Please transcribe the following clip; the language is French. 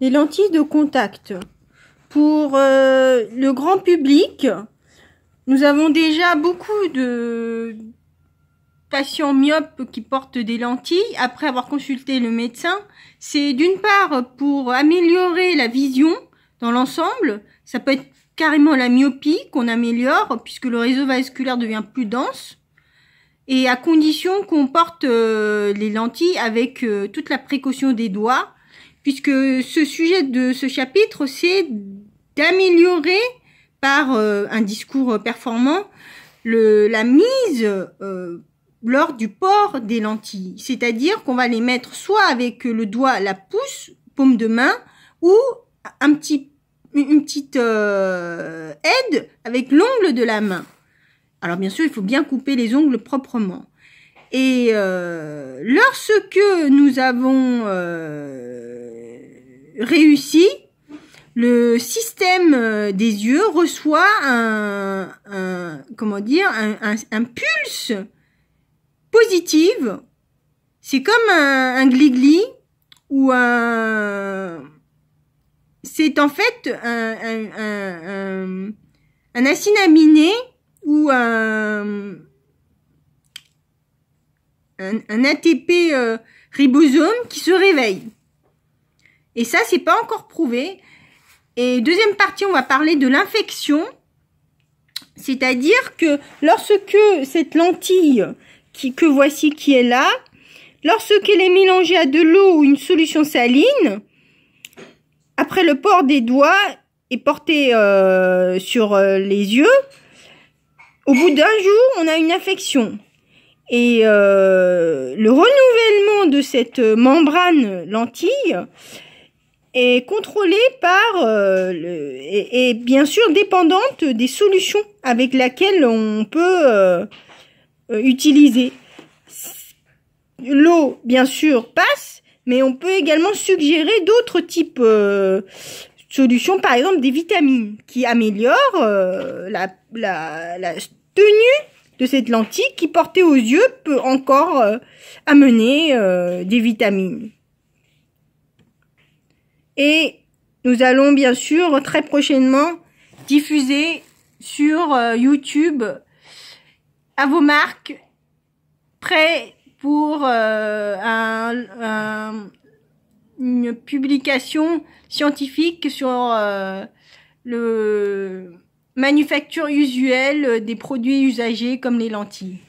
les lentilles de contact. Pour le grand public, nous avons déjà beaucoup de patients myopes qui portent des lentilles après avoir consulté le médecin. C'est d'une part pour améliorer la vision dans l'ensemble. Ça peut être carrément la myopie qu'on améliore puisque le réseau vasculaire devient plus dense. Et à condition qu'on porte les lentilles avec toute la précaution des doigts, puisque ce sujet de ce chapitre, c'est d'améliorer par un discours performant la mise lors du port des lentilles. C'est-à-dire qu'on va les mettre soit avec le doigt, la paume de main, ou une petite aide avec l'ongle de la main. Alors bien sûr, il faut bien couper les ongles proprement. Et lorsque nous avons réussi, le système des yeux reçoit un pulse positif. C'est comme un gligli ou c'est en fait un acide aminé ou un ATP ribosome qui se réveille. Et ça, c'est pas encore prouvé. Et deuxième partie, on va parler de l'infection. C'est-à-dire que lorsque cette lentille que voici qui est là, lorsqu'elle est mélangée à de l'eau ou une solution saline, après le port des doigts et porté sur les yeux, au bout d'un jour, on a une infection. Et le renouvellement de cette membrane lentille est contrôlé par et bien sûr dépendante des solutions avec lesquelles on peut utiliser. L'eau, bien sûr, passe, mais on peut également suggérer d'autres types solutions, par exemple des vitamines qui améliorent la tenue de cette lentille qui, portée aux yeux, peut encore amener des vitamines. Et nous allons bien sûr très prochainement diffuser sur YouTube à vos marques, prêts pour une publication scientifique sur le manufacture usuelle des produits usagés comme les lentilles.